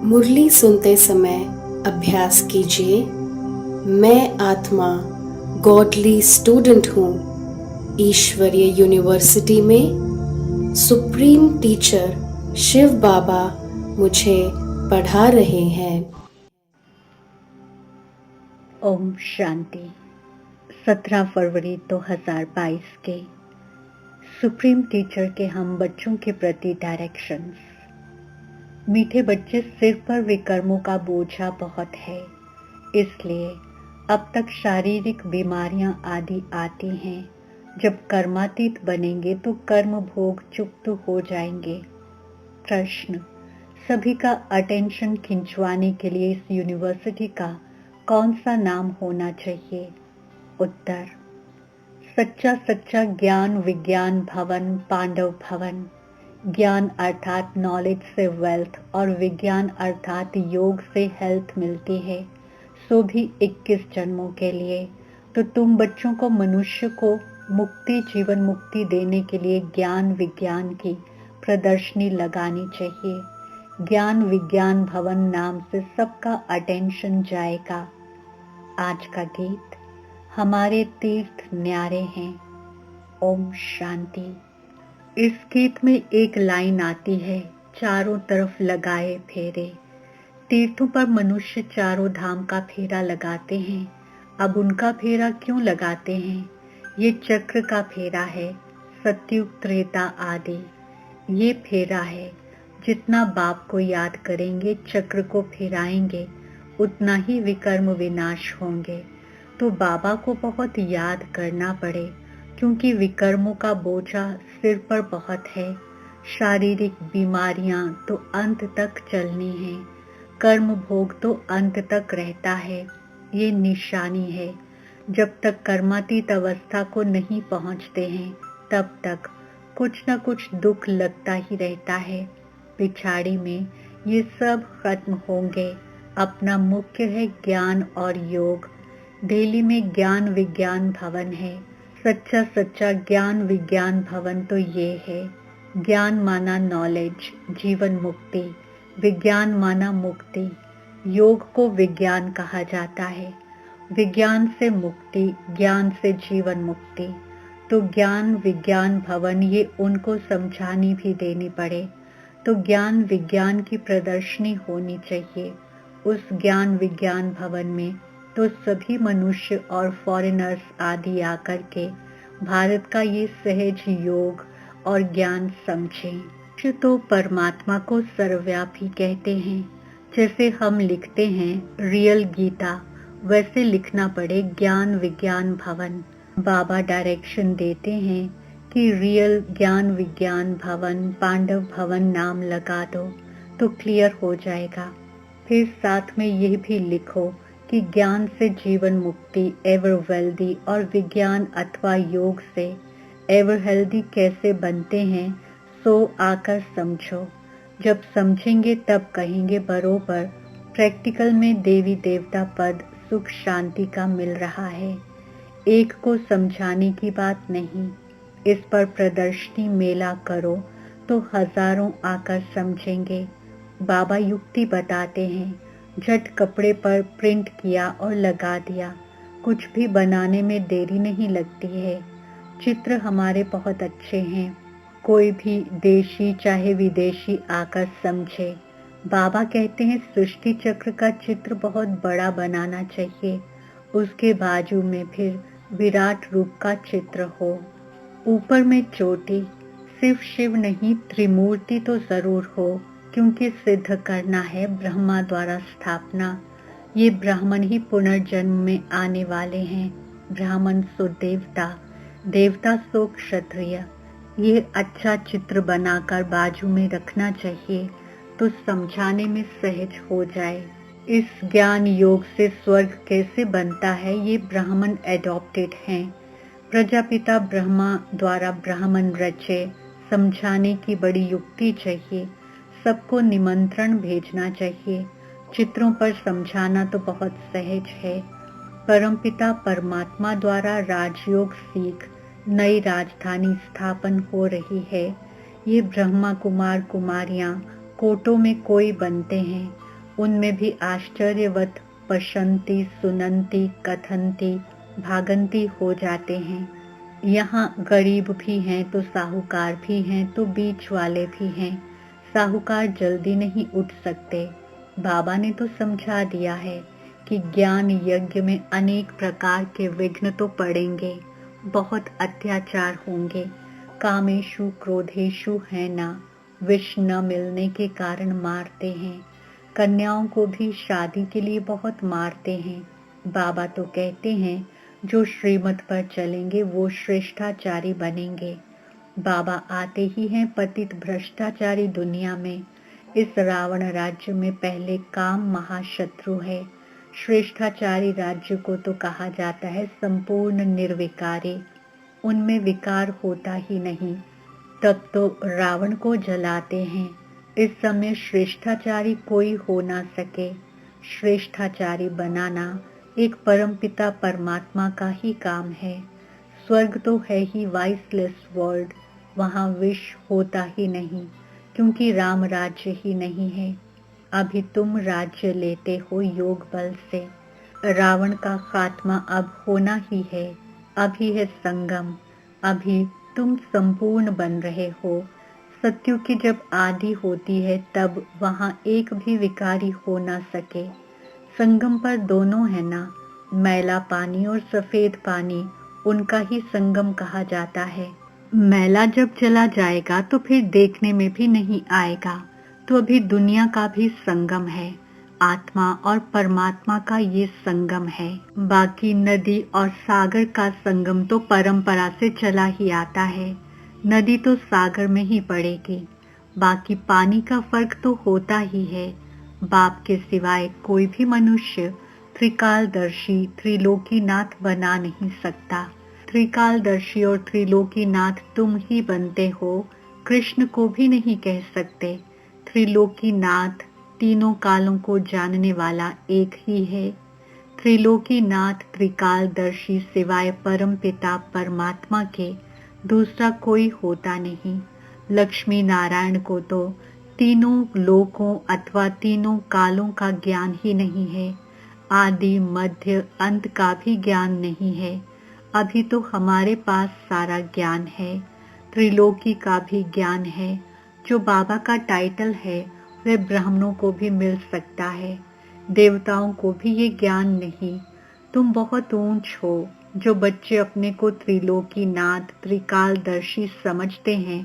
मुरली सुनते समय अभ्यास कीजिए। मैं आत्मा गॉडली स्टूडेंट हूँ। ईश्वरीय यूनिवर्सिटी में सुप्रीम टीचर शिव बाबा मुझे पढ़ा रहे हैं। ओम शांति। 17 फरवरी 2022 के सुप्रीम टीचर के हम बच्चों के प्रति डायरेक्शंस। मीठे बच्चे, सिर पर विकर्मों का बोझा बहुत है, इसलिए अब तक शारीरिक बीमारियां आदि आती हैं। जब कर्मातीत बनेंगे तो कर्म भोग चुप्त हो जाएंगे। प्रश्न: सभी का अटेंशन खिंचवाने के लिए इस यूनिवर्सिटी का कौन सा नाम होना चाहिए? उत्तर: सच्चा सच्चा ज्ञान विज्ञान भवन पांडव भवन। ज्ञान अर्थात नॉलेज से वेल्थ और विज्ञान अर्थात योग से हेल्थ मिलती है, सो भी 21 जन्मों के लिए। तो तुम बच्चों को मनुष्य को मुक्ति, जीवन मुक्ति देने के लिए ज्ञान विज्ञान की प्रदर्शनी लगानी चाहिए। ज्ञान विज्ञान भवन नाम से सबका अटेंशन जाएगा। आज का गीत: हमारे तीर्थ न्यारे हैं। ओम शांति। इस गीत में एक लाइन आती है, चारों तरफ लगाए फेरे। तीर्थों पर मनुष्य चारों धाम का फेरा लगाते हैं। अब उनका फेरा क्यों लगाते हैं? ये चक्र का फेरा है, सत्युग त्रेता आदि। ये फेरा है, जितना बाप को याद करेंगे, चक्र को फेराएंगे, उतना ही विकर्म विनाश होंगे। तो बाबा को बहुत याद करना पड़े, क्योंकि विकर्मों का बोझा सिर पर बहुत है। शारीरिक बीमारियां तो अंत तक चलनी है, कर्म भोग तो अंत तक रहता है। ये निशानी है। जब तक कर्मातीत अवस्था को नहीं पहुंचते हैं, तब तक कुछ न कुछ दुख लगता ही रहता है। पिछाड़ी में ये सब खत्म होंगे। अपना मुख्य है ज्ञान और योग। दिल्ली में ज्ञान विज्ञान भवन है। सच्चा सच्चा ज्ञान विज्ञान भवन तो ये है। ज्ञान माना नॉलेज, जीवन मुक्ति। विज्ञान माना मुक्ति। योग को विज्ञान कहा जाता है। विज्ञान से मुक्ति, ज्ञान से जीवन मुक्ति। तो ज्ञान विज्ञान भवन, ये उनको समझानी भी देनी पड़े। तो ज्ञान विज्ञान की प्रदर्शनी होनी चाहिए। उस ज्ञान विज्ञान भवन में तो सभी मनुष्य और फॉरेनर्स आदि आकर के भारत का ये सहज योग और ज्ञान समझें। तो परमात्मा को सर्वव्यापी कहते हैं। जैसे हम लिखते हैं रियल गीता, वैसे लिखना पड़े ज्ञान विज्ञान भवन। बाबा डायरेक्शन देते हैं कि रियल ज्ञान विज्ञान भवन पांडव भवन नाम लगा दो, तो क्लियर हो जाएगा। फिर साथ में यह भी लिखो कि ज्ञान से जीवन मुक्ति एवर वेल्दी और विज्ञान अथवा योग से एवर हेल्दी कैसे बनते हैं, सो आकर समझो। जब समझेंगे तब कहेंगे बरोबर प्रैक्टिकल में देवी देवता पद सुख शांति का मिल रहा है। एक को समझाने की बात नहीं। इस पर प्रदर्शनी मेला करो तो हजारों आकर समझेंगे। बाबा युक्ति बताते हैं, झट कपड़े पर प्रिंट किया और लगा दिया। कुछ भी बनाने में देरी नहीं लगती है। चित्र हमारे बहुत अच्छे हैं। कोई भी देशी चाहे विदेशी आकर समझे। बाबा कहते हैं सृष्टि चक्र का चित्र बहुत बड़ा बनाना चाहिए। उसके बाजू में फिर विराट रूप का चित्र हो। ऊपर में चोटी, सिर्फ शिव नहीं त्रिमूर्ति तो जरूर हो, क्योंकि सिद्ध करना है ब्रह्मा द्वारा स्थापना। ये ब्राह्मण ही पुनर्जन्म में आने वाले हैं। ब्राह्मण सो देवता, देवता सो क्षत्रिय। ये अच्छा चित्र बनाकर बाजू में रखना चाहिए, तो समझाने में सहज हो जाए। इस ज्ञान योग से स्वर्ग कैसे बनता है, ये ब्राह्मण एडॉप्टेड हैं। प्रजापिता ब्रह्मा द्वारा ब्राह्मण रचे। समझाने की बड़ी युक्ति चाहिए। सबको निमंत्रण भेजना चाहिए। चित्रों पर समझाना तो बहुत सहज है। परमपिता परमात्मा द्वारा राजयोग सीख नई राजधानी स्थापन हो रही है। ये ब्रह्मा कुमार कुमारियां कोटों में कोई बनते हैं। उनमें भी आश्चर्यवत पश्यन्ति, सुनन्ति, कथन्ति, भागन्ति हो जाते हैं। यहाँ गरीब भी हैं तो साहूकार भी हैं तो बीच वाले भी हैं। साहूकार जल्दी नहीं उठ सकते। बाबा ने तो समझा दिया है कि ज्ञान यज्ञ में अनेक प्रकार के विघ्न तो पड़ेंगे, बहुत अत्याचार होंगे। कामेशु क्रोधेशु है ना, विष न मिलने के कारण मारते हैं। कन्याओं को भी शादी के लिए बहुत मारते हैं। बाबा तो कहते हैं जो श्रीमत पर चलेंगे वो श्रेष्ठाचारी बनेंगे। बाबा आते ही हैं पतित भ्रष्टाचारी दुनिया में। इस रावण राज्य में पहले काम महाशत्रु है। श्रेष्ठाचारी राज्य को तो कहा जाता है संपूर्ण निर्विकारी, उनमें विकार होता ही नहीं। तब तो रावण को जलाते हैं। इस समय श्रेष्ठाचारी कोई हो ना सके। श्रेष्ठाचारी बनाना एक परमपिता परमात्मा का ही काम है। स्वर्ग तो है ही वाइसलेस वर्ल्ड, वहाँ विष होता ही नहीं, क्योंकि राम राज्य ही नहीं है। अभी तुम राज्य लेते हो योग बल से। रावण का खात्मा अब होना ही है। अभी है संगम, अभी तुम संपूर्ण बन रहे हो। सत्युग की जब आदि होती है तब वहाँ एक भी विकारी हो ना सके। संगम पर दोनों है ना, मैला पानी और सफेद पानी, उनका ही संगम कहा जाता है। मैला जब चला जाएगा तो फिर देखने में भी नहीं आएगा। तो अभी दुनिया का भी संगम है, आत्मा और परमात्मा का ये संगम है। बाकी नदी और सागर का संगम तो परंपरा से चला ही आता है। नदी तो सागर में ही पड़ेगी। बाकी पानी का फर्क तो होता ही है। बाप के सिवाय कोई भी मनुष्य त्रिकालदर्शी त्रिलोकीनाथ बना नहीं सकता। त्रिकालदर्शी और त्रिलोकीनाथ तुम ही बनते हो, कृष्ण को भी नहीं कह सकते। त्रिलोकीनाथ तीनों कालों को जानने वाला एक ही है। त्रिलोकीनाथ त्रिकालदर्शी सिवाय परमपिता परमात्मा के दूसरा कोई होता नहीं। लक्ष्मी नारायण को तो तीनों लोकों अथवा तीनों कालों का ज्ञान ही नहीं है। आदि मध्य अंत का भी ज्ञान नहीं है। अभी तो हमारे पास सारा ज्ञान है। त्रिलोकी का भी ज्ञान है। जो बाबा का टाइटल है वह ब्राह्मणों को भी मिल सकता है, देवताओं को भी ये ज्ञान नहीं। तुम बहुत ऊंच हो। जो बच्चे अपने को त्रिलोकीनाथ त्रिकालदर्शी समझते हैं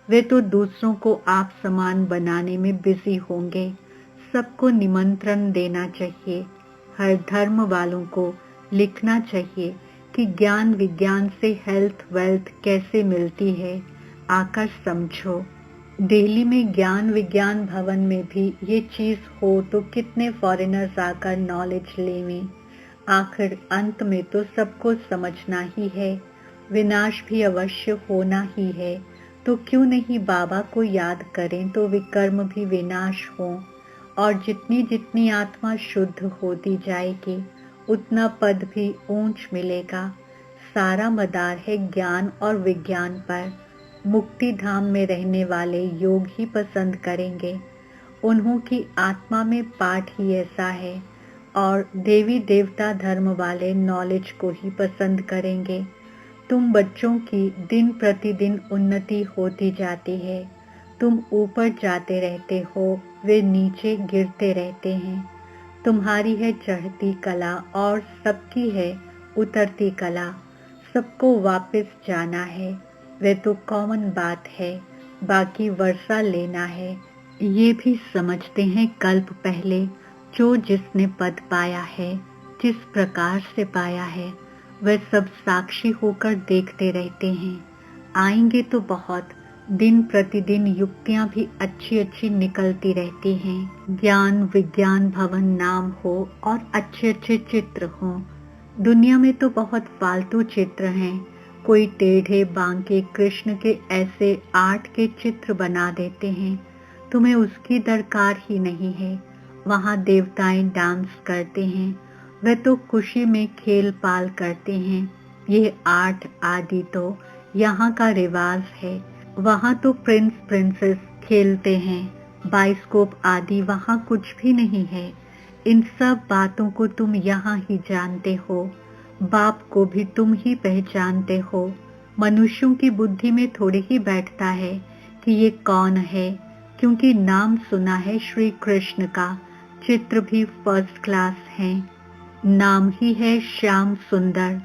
वे तो दूसरों को आप समान बनाने में बिजी होंगे। सबको निमंत्रण देना चाहिए। हर धर्म वालों को लिखना चाहिए कि ज्ञान विज्ञान से हेल्थ वेल्थ कैसे मिलती है, आकर समझो। दिल्ली में ज्ञान विज्ञान भवन में भी ये चीज हो तो कितने फॉरेनर्स आकर नॉलेज लेवें। आखिर अंत में तो सबको समझना ही है, विनाश भी अवश्य होना ही है। तो क्यों नहीं बाबा को याद करें तो विकर्म भी विनाश हो। और जितनी जितनी आत्मा शुद्ध होती जाएगी उतना पद भी ऊंच मिलेगा। सारा मदार है ज्ञान और विज्ञान पर। मुक्ति धाम में रहने वाले योग ही पसंद करेंगे। उन्हों की आत्मा में पाठ ही ऐसा है। और देवी देवता धर्म वाले नॉलेज को ही पसंद करेंगे। तुम बच्चों की दिन प्रतिदिन उन्नति होती जाती है। तुम ऊपर जाते रहते हो, वे नीचे गिरते रहते हैं। तुम्हारी है चढ़ती कला और सबकी है उतरती कला। सबको वापस जाना है, वे तो कॉमन बात है। बाकी वर्षा लेना है। ये भी समझते हैं कल्प पहले जो जिसने पद पाया है, जिस प्रकार से पाया है, वह सब साक्षी होकर देखते रहते हैं। आएंगे तो बहुत। दिन प्रतिदिन युक्तियां भी अच्छी अच्छी निकलती रहती हैं। ज्ञान विज्ञान भवन नाम हो और अच्छे अच्छे चित्र हों। दुनिया में तो बहुत फालतू चित्र हैं। कोई टेढ़े बांके कृष्ण के ऐसे आर्ट के चित्र बना देते हैं। तुम्हें उसकी दरकार ही नहीं है। वहाँ देवताएं डांस करते हैं, वे तो खुशी में खेल पाल करते हैं। ये आर्ट आदि तो यहाँ का रिवाज है। वहाँ तो प्रिंस प्रिंसेस खेलते हैं, बाइस्कोप आदि वहाँ कुछ भी नहीं है। इन सब बातों को तुम यहाँ ही जानते हो। बाप को भी तुम ही पहचानते हो। मनुष्यों की बुद्धि में थोड़ी ही बैठता है कि ये कौन है, क्योंकि नाम सुना है श्री कृष्ण का, चित्र भी फर्स्ट क्लास है। नाम ही है श्याम सुंदर।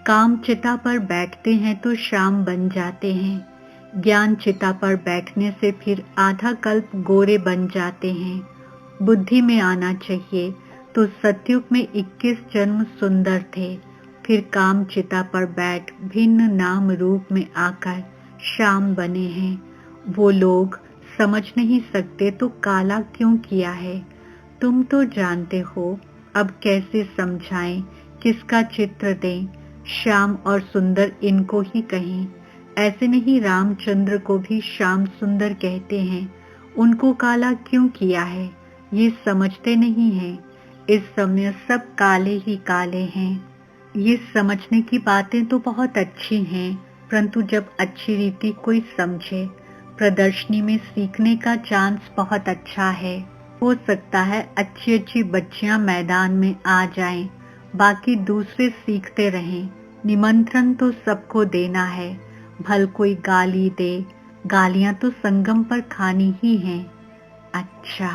काम चिता पर बैठते हैं तो श्याम बन जाते हैं। ज्ञान चिता पर बैठने से फिर आधा कल्प गोरे बन जाते हैं। बुद्धि में आना चाहिए तो सतयुग में 21 जन्म सुंदर थे, फिर काम चिता पर बैठ भिन्न नाम रूप में आकर श्याम बने हैं। वो लोग समझ नहीं सकते तो काला क्यों किया है? तुम तो जानते हो, अब कैसे समझाएं, किसका चित्र दें? श्याम और सुंदर इनको ही कहें। ऐसे नहीं, रामचंद्र को भी श्याम सुंदर कहते हैं। उनको काला क्यों किया है? ये समझते नहीं हैं। इस समय सब काले ही काले हैं। ये समझने की बातें तो बहुत अच्छी हैं, परंतु जब अच्छी रीति कोई समझे। प्रदर्शनी में सीखने का चांस बहुत अच्छा है। हो सकता है अच्छी अच्छी बच्चियां मैदान में आ जाएं, बाकी दूसरे सीखते रहें। निमंत्रण तो सबको देना है। भल कोई गाली दे, गालियां तो संगम पर खानी ही हैं। अच्छा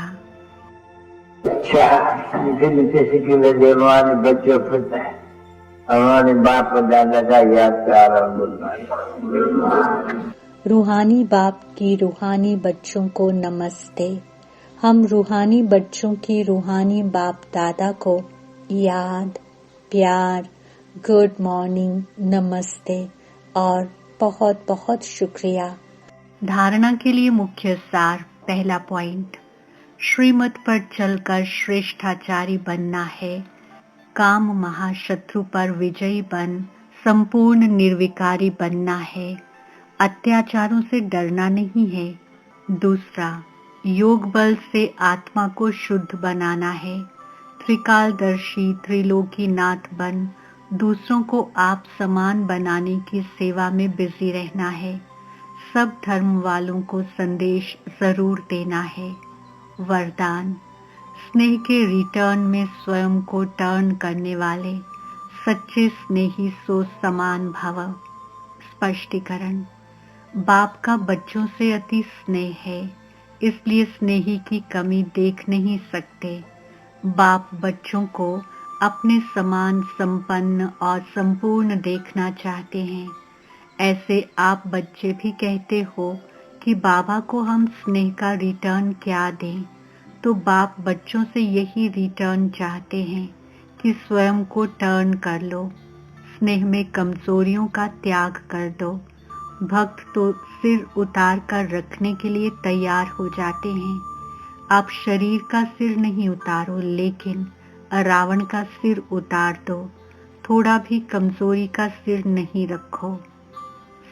मीठे मीठे सिक्के हमारे बच्चों फिरते हैं, हमारे बाप दादा का याद रूहानी बाप की रूहानी बच्चों को नमस्ते। हम रूहानी बच्चों की रूहानी बाप दादा को याद, प्यार, गुड मॉर्निंग, नमस्ते और बहुत बहुत शुक्रिया। धारणा के लिए मुख्य सार। पहला पॉइंट, श्रीमत पर चलकर श्रेष्ठाचारी बनना है। काम महाशत्रु पर विजयी बन संपूर्ण निर्विकारी बनना है। अत्याचारों से डरना नहीं है। दूसरा, योग बल से आत्मा को शुद्ध बनाना है। त्रिकालदर्शी त्रिलोकीनाथ बन दूसरों को आप समान बनाने की सेवा में बिजी रहना है। सब धर्म वालों को संदेश जरूर देना है। वरदान, स्नेह के रिटर्न में स्वयं को टर्न करने वाले सच्चे स्नेही सो समान भव। स्पष्टीकरण, बाप का बच्चों से अति स्नेह है, इसलिए स्नेही की कमी देख नहीं सकते। बाप बच्चों को अपने समान संपन्न और संपूर्ण देखना चाहते हैं। ऐसे आप बच्चे भी कहते हो कि बाबा को हम स्नेह का रिटर्न क्या दें, तो बाप बच्चों से यही रिटर्न चाहते हैं कि स्वयं को टर्न कर लो। स्नेह में कमजोरियों का त्याग कर दो। भक्त तो सिर उतार कर रखने के लिए तैयार हो जाते हैं। आप शरीर का सिर नहीं उतारो, लेकिन रावण का सिर उतार दो। थोड़ा भी कमजोरी का सिर नहीं रखो।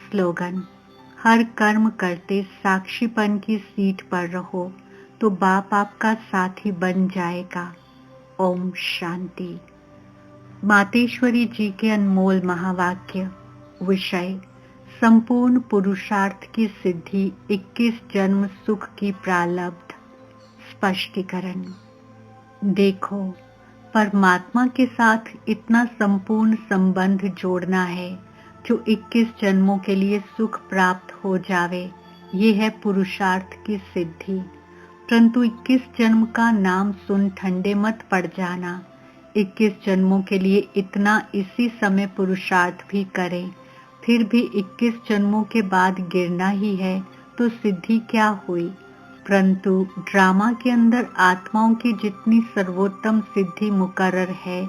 स्लोगन, हर कर्म करते साक्षीपन की सीट पर रहो तो बाप आपका साथी बन जाएगा। ओम शांति। मातेश्वरी जी के अनमोल महावाक्य। विषय, संपूर्ण पुरुषार्थ की सिद्धि 21 जन्म सुख की प्रालब्ध। स्पष्टीकरण, देखो, परमात्मा के साथ इतना संपूर्ण संबंध जोड़ना है जो 21 जन्मों के लिए सुख प्राप्त हो जावे, ये है पुरुषार्थ की सिद्धि। परंतु 21 जन्म का नाम सुन ठंडे मत पड़ जाना। 21 जन्मों के लिए इतना इसी समय पुरुषार्थ भी करें, फिर भी 21 जन्मों के बाद गिरना ही है तो सिद्धि क्या हुई। परंतु ड्रामा के अंदर आत्माओं की जितनी सर्वोत्तम सिद्धि मुकर्रर है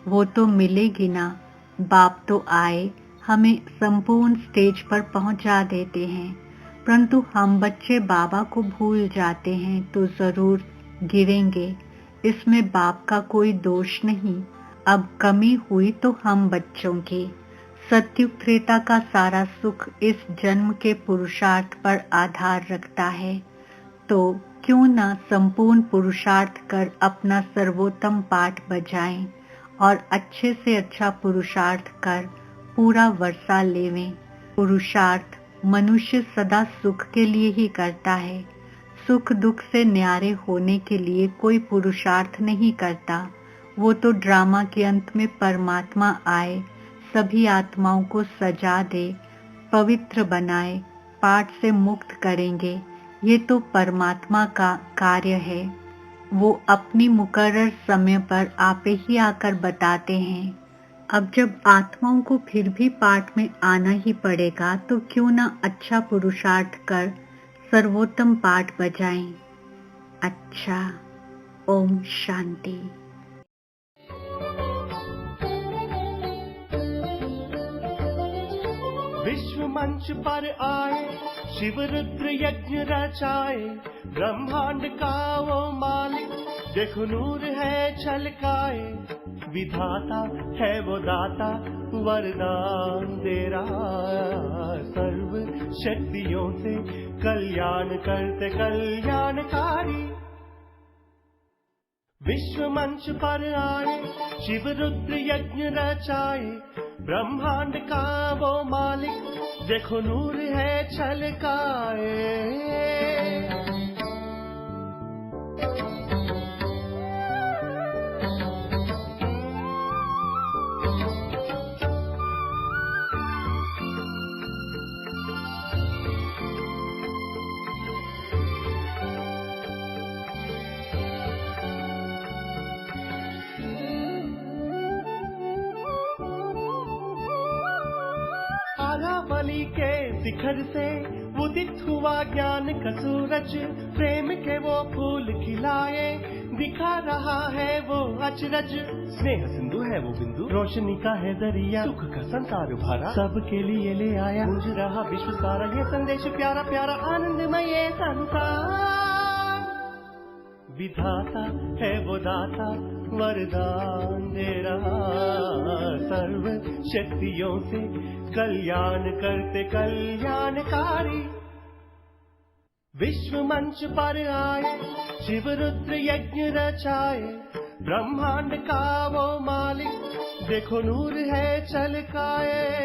वो तो मिलेगी ना। बाप तो आए हमें संपूर्ण स्टेज पर पहुंचा देते हैं, परंतु हम बच्चे बाबा को भूल जाते हैं तो जरूर गिरेंगे। इसमें बाप का कोई दोष नहीं। अब कमी हुई तो हम बच्चों की। सत्युग त्रेता का सारा सुख इस जन्म के पुरुषार्थ पर आधार रखता है, तो क्यों ना संपूर्ण पुरुषार्थ कर अपना सर्वोत्तम पाठ बजाएं और अच्छे से अच्छा पुरुषार्थ कर पूरा वर्षा लेवें। पुरुषार्थ मनुष्य सदा सुख के लिए ही करता है। सुख दुख से न्यारे होने के लिए कोई पुरुषार्थ नहीं करता। वो तो ड्रामा के अंत में परमात्मा आए, सभी आत्माओं को सजा दे, पवित्र बनाए, पाठ से मुक्त करेंगे। ये तो परमात्मा का कार्य है। वो अपनी मुकर्रर समय पर आप ही आकर बताते हैं। अब जब आत्माओं को फिर भी पाठ में आना ही पड़ेगा तो क्यों ना अच्छा पुरुषार्थ कर सर्वोत्तम पाठ बजाएं। अच्छा, ओम शांति। विश्व मंच पर आए, शिव रुद्र यज्ञ रचाए, ब्रह्मांड का वो मालिक, देखो नूर है छलकाए, विधाता है वो दाता, वरदान दे रहा, सर्व शक्तियों से कल्याण करते कल्याणकारी। विश्व मंच पर आए, शिव रुद्र यज्ञ रचाए, ब्रह्मांड का वो मालिक, देखो नूर है छलकाए। आरावली के शिखर से उदित हुआ ज्ञान का सूरज, प्रेम के वो फूल खिलाए, दिखा रहा है वो अचरज। स्नेह सिंधु है वो बिंदु, रोशनी का है दरिया, सुख का संसार भरा, सबके लिए ले आया, गूंज रहा विश्व सारा ये संदेश प्यारा प्यारा, आनंदमय ये संसार। विधाता है वो दाता, वरदान दे रहा, सर्व शक्तियों से कल्याण करते कल्याणकारी। विश्व मंच पर आए, शिव रुद्र यज्ञ रचाए, ब्रह्मांड का वो मालिक, देखो नूर है छलकाए।